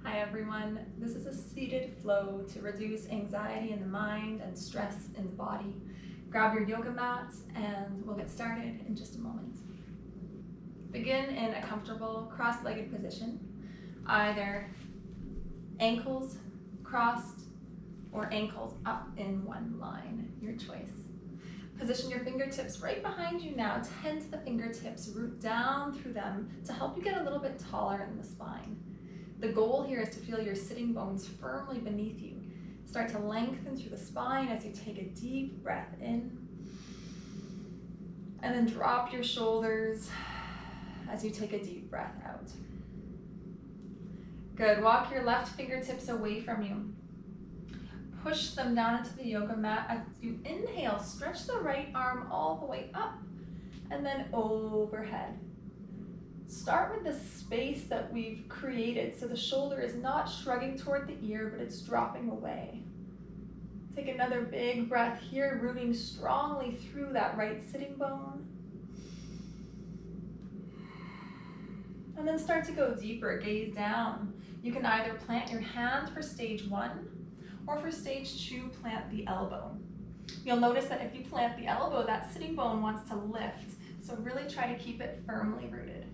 Hi everyone, this is a seated flow to reduce anxiety in the mind and stress in the body. Grab your yoga mat and we'll get started in just a moment. Begin in a comfortable cross-legged position, either ankles crossed or ankles up in one line, your choice. Position your fingertips right behind you now. Tent the fingertips, root down through them to help you get a little bit taller in the spine. The goal here is to feel your sitting bones firmly beneath you. Start to lengthen through the spine as you take a deep breath in. And then drop your shoulders as you take a deep breath out. Good. Walk your left fingertips away from you. Push them down into the yoga mat. As you inhale, stretch the right arm all the way up and then overhead. Start with the space that we've created so the shoulder is not shrugging toward the ear, but it's dropping away. Take another big breath here, rooting strongly through that right sitting bone. And then start to go deeper, gaze down. You can either plant your hand for stage 1, or for stage 2, plant the elbow. You'll notice that if you plant the elbow, that sitting bone wants to lift, so really try to keep it firmly rooted.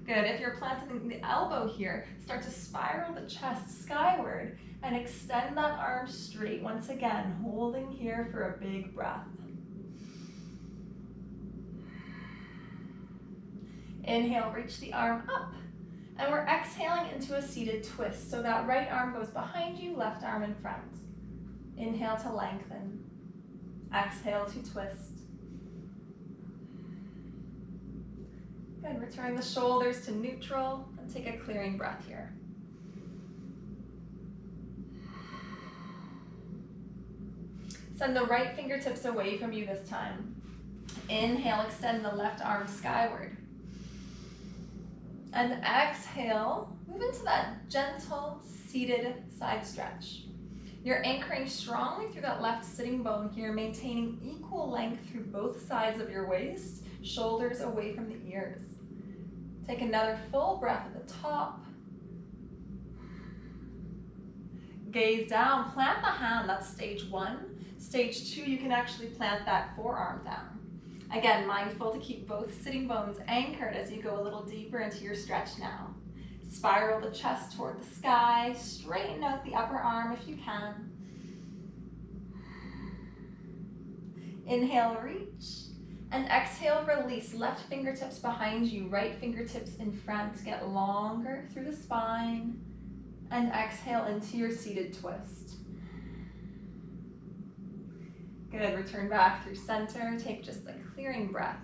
Good. If you're planting the elbow here, start to spiral the chest skyward and extend that arm straight once again, holding here for a big breath. Inhale, reach the arm up, and we're exhaling into a seated twist. So that right arm goes behind you, left arm in front. Inhale to lengthen. Exhale to twist. Good. Return the shoulders to neutral and take a clearing breath here. Send the right fingertips away from you this time. Inhale, extend the left arm skyward. And exhale, move into that gentle seated side stretch. You're anchoring strongly through that left sitting bone here, maintaining equal length through both sides of your waist, shoulders away from the ears. Take another full breath at the top. Gaze down, plant the hand, that's stage 1. Stage 2, you can actually plant that forearm down. Again, mindful to keep both sitting bones anchored as you go a little deeper into your stretch now. Spiral the chest toward the sky, straighten out the upper arm if you can. Inhale, reach, and exhale, release. Left fingertips behind you, right fingertips in front. Get longer through the spine, and exhale into your seated twist. Good, return back through center. Take just a clearing breath.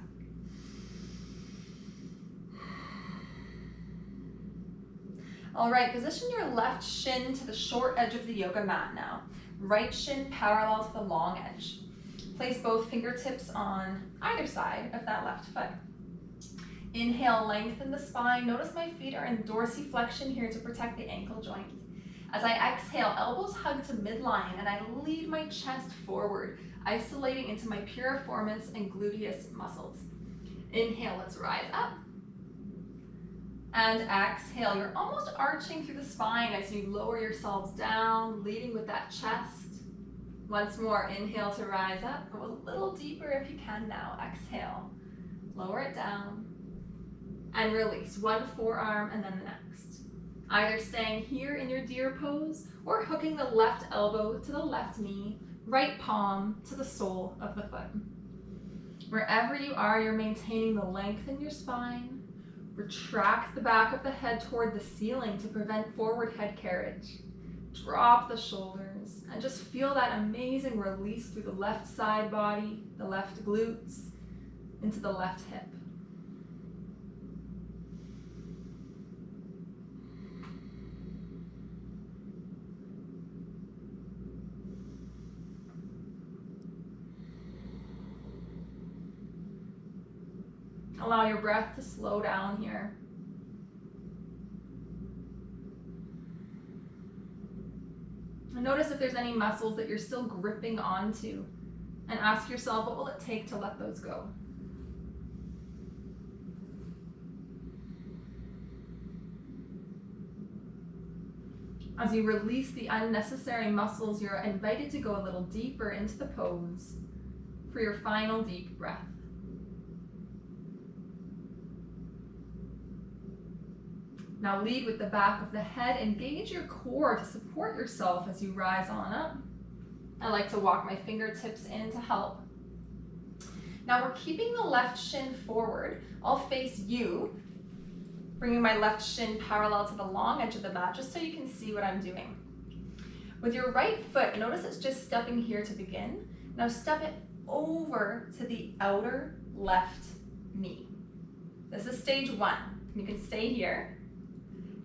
All right, position your left shin to the short edge of the yoga mat now. Right shin parallel to the long edge. Place both fingertips on either side of that left foot. Inhale, lengthen the spine. Notice my feet are in dorsiflexion here to protect the ankle joint. As I exhale, elbows hug to midline and I lead my chest forward, isolating into my piriformis and gluteus muscles. Inhale, let's rise up. And exhale, you're almost arching through the spine as you lower yourselves down, leading with that chest. Once more, inhale to rise up. Go a little deeper if you can now. Exhale, lower it down, and release. One forearm and then the next. Either staying here in your deer pose or hooking the left elbow to the left knee, right palm to the sole of the foot. Wherever you are, you're maintaining the length in your spine. Retract the back of the head toward the ceiling to prevent forward head carriage. Drop the shoulders and just feel that amazing release through the left side body, the left glutes, into the left hip. Allow your breath to slow down here. And notice if there's any muscles that you're still gripping onto, and ask yourself, what will it take to let those go? As you release the unnecessary muscles, you're invited to go a little deeper into the pose for your final deep breath. Now lead with the back of the head. Engage your core to support yourself as you rise on up. I like to walk my fingertips in to help. Now we're keeping the left shin forward. I'll face you, bringing my left shin parallel to the long edge of the mat, just so you can see what I'm doing. With your right foot, notice it's just stepping here to begin. Now step it over to the outer left knee. This is stage one. You can stay here.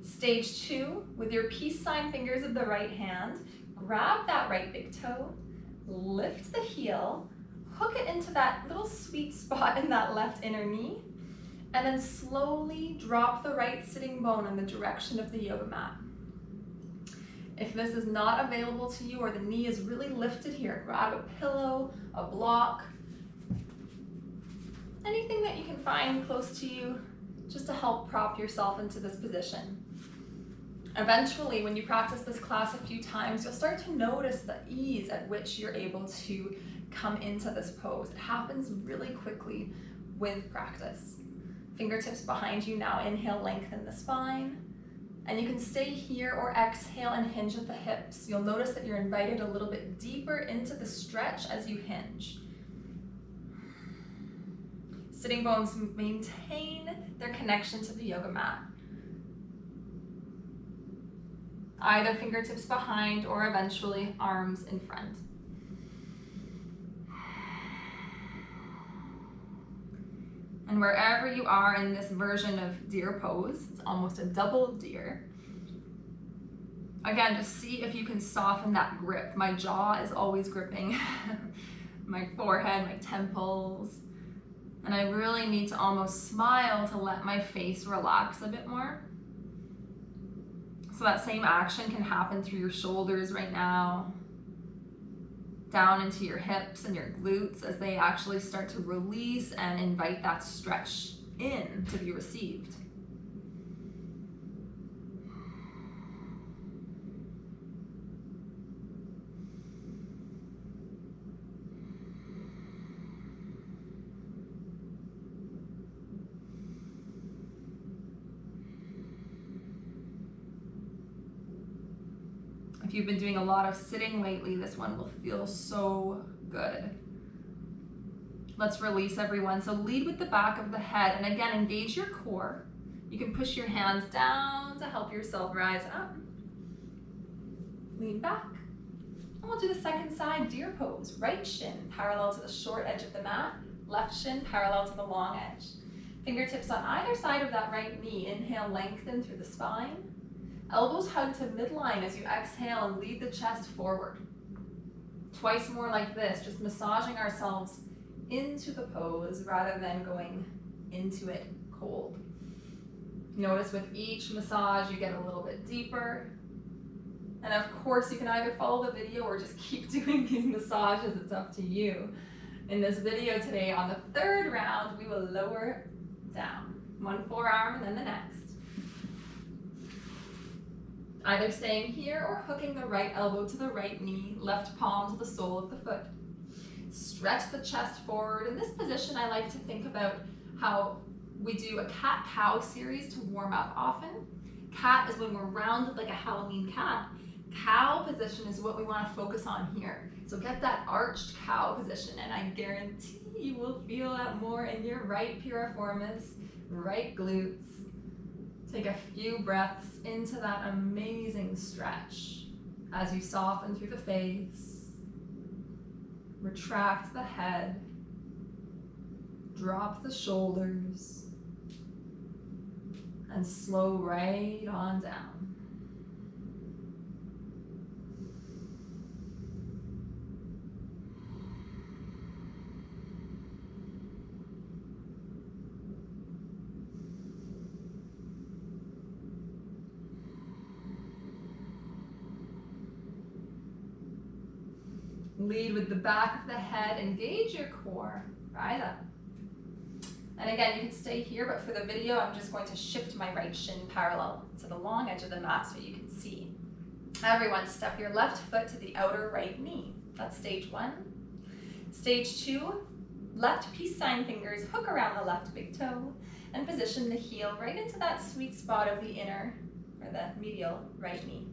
Stage two, with your peace sign fingers of the right hand, grab that right big toe, lift the heel, hook it into that little sweet spot in that left inner knee, and then slowly drop the right sitting bone in the direction of the yoga mat. If this is not available to you or the knee is really lifted here, grab a pillow, a block, anything that you can find close to you just to help prop yourself into this position. Eventually, when you practice this class a few times, you'll start to notice the ease at which you're able to come into this pose. It happens really quickly with practice. Fingertips behind you now, inhale, lengthen the spine. And you can stay here or exhale and hinge at the hips. You'll notice that you're invited a little bit deeper into the stretch as you hinge. Sitting bones maintain their connection to the yoga mat. Either fingertips behind or eventually arms in front. And wherever you are in this version of deer pose, it's almost a double deer. Again, just see if you can soften that grip. My jaw is always gripping my forehead, my temples. And I really need to almost smile to let my face relax a bit more. So that same action can happen through your shoulders right now, down into your hips and your glutes as they actually start to release and invite that stretch in to be received. If you've been doing a lot of sitting lately, this one will feel so good. Let's release, everyone. So lead with the back of the head, and again, engage your core. You can push your hands down to help yourself rise up. Lean back. And we'll do the second side, deer pose. Right shin parallel to the short edge of the mat, left shin parallel to the long edge. Fingertips on either side of that right knee. Inhale, lengthen through the spine. Elbows hug to midline as you exhale and lead the chest forward. Twice more like this, just massaging ourselves into the pose rather than going into it cold. Notice with each massage you get a little bit deeper. And of course you can either follow the video or just keep doing these massages, it's up to you. In this video today, on the third round, we will lower down. One forearm and then the next. Either staying here or hooking the right elbow to the right knee, left palm to the sole of the foot. Stretch the chest forward. In this position, I like to think about how we do a cat-cow series to warm up often. Cat is when we're rounded like a Halloween cat. Cow position is what we want to focus on here. So get that arched cow position, and I guarantee you will feel that more in your right piriformis, right glutes. Take a few breaths into that amazing stretch as you soften through the face, retract the head, drop the shoulders, and slow right on down. Lead with the back of the head, engage your core, rise up. And again, you can stay here, but for the video, I'm just going to shift my right shin parallel to the long edge of the mat so you can see. Everyone, step your left foot to the outer right knee. That's stage 1. Stage 2, left peace sign fingers hook around the left big toe and position the heel right into that sweet spot of the inner or the medial right knee.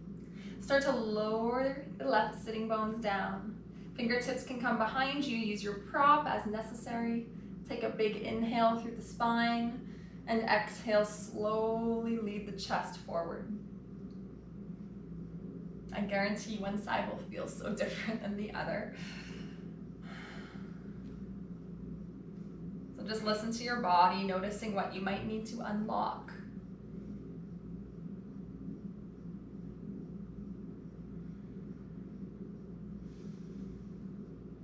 Start to lower the left sitting bones down. Fingertips can come behind you. Use your prop as necessary. Take a big inhale through the spine and exhale, slowly lead the chest forward. I guarantee one side will feel so different than the other. So just listen to your body, noticing what you might need to unlock.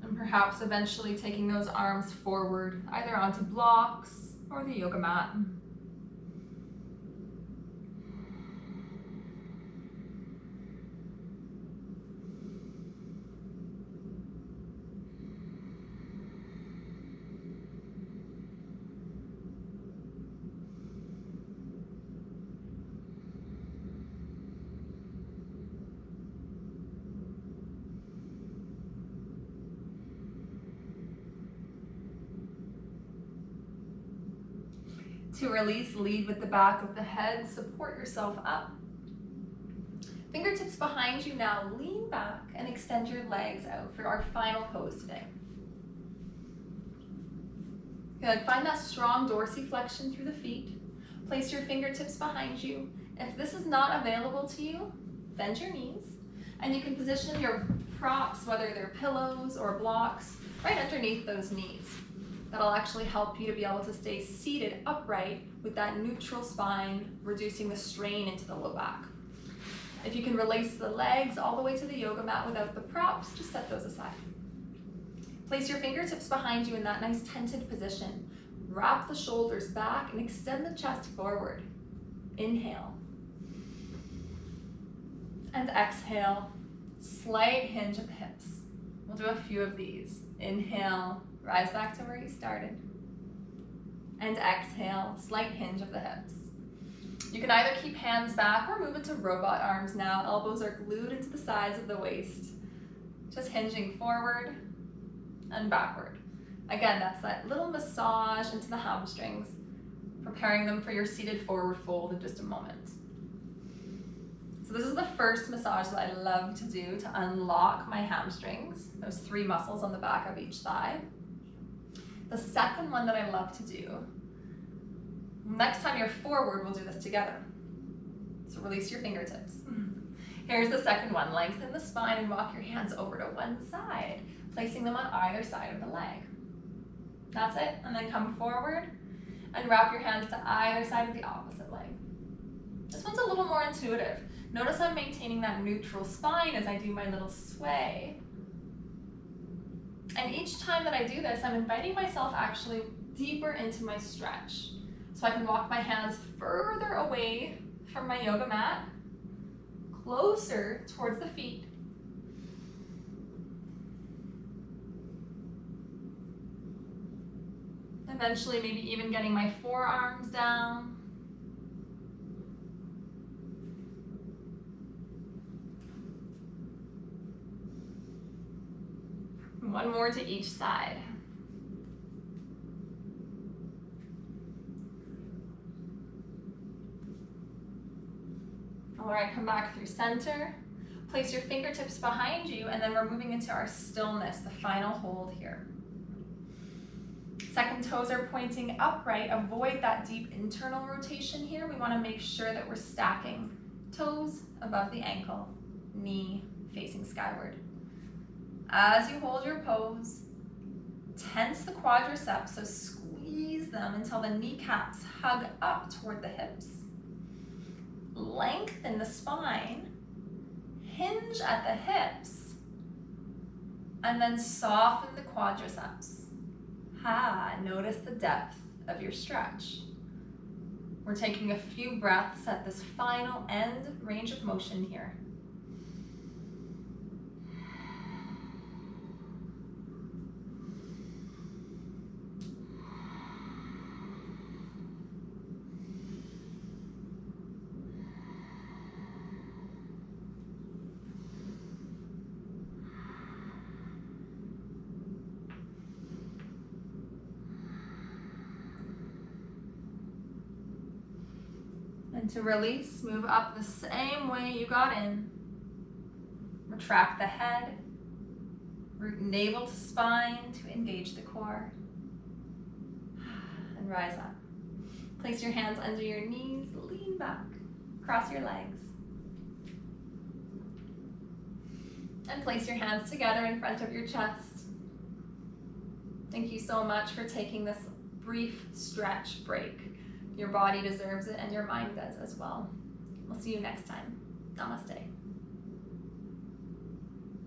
And perhaps eventually taking those arms forward, either onto blocks or the yoga mat. To release, lead with the back of the head, support yourself up. Fingertips behind you now, lean back and extend your legs out for our final pose today. Good, find that strong dorsiflexion through the feet. Place your fingertips behind you. If this is not available to you, bend your knees and you can position your props, whether they're pillows or blocks, right underneath those knees. That'll actually help you to be able to stay seated upright with that neutral spine, reducing the strain into the low back. If you can release the legs all the way to the yoga mat without the props, just set those aside. Place your fingertips behind you in that nice tented position. Wrap the shoulders back and extend the chest forward. Inhale. And exhale, slight hinge of the hips. We'll do a few of these. Inhale. Rise back to where you started. And exhale, slight hinge of the hips. You can either keep hands back or move into robot arms now. Elbows are glued into the sides of the waist. Just hinging forward and backward. Again, that's that little massage into the hamstrings, preparing them for your seated forward fold in just a moment. So this is the first massage that I love to do to unlock my hamstrings, those 3 muscles on the back of each thigh. The second one that I love to do, next time you're forward, we'll do this together. So release your fingertips. Here's the second one. Lengthen the spine and walk your hands over to one side, placing them on either side of the leg. That's it. And then come forward and wrap your hands to either side of the opposite leg. This one's a little more intuitive. Notice I'm maintaining that neutral spine as I do my little sway. And each time that I do this, I'm inviting myself actually deeper into my stretch. So I can walk my hands further away from my yoga mat, closer towards the feet. Eventually, maybe even getting my forearms down. One more to each side. All right, come back through center. Place your fingertips behind you, and then we're moving into our stillness, the final hold here. Second toes are pointing upright. Avoid that deep internal rotation here. We want to make sure that we're stacking toes above the ankle, knee facing skyward. As you hold your pose, tense the quadriceps, so squeeze them until the kneecaps hug up toward the hips. Lengthen the spine, hinge at the hips, and then soften the quadriceps. Notice the depth of your stretch. We're taking a few breaths at this final end range of motion here. And to release, move up the same way you got in. Retract the head, root navel to spine to engage the core. And rise up. Place your hands under your knees, lean back, cross your legs. And place your hands together in front of your chest. Thank you so much for taking this brief stretch break. Your body deserves it and your mind does as well. We'll see you next time. Namaste.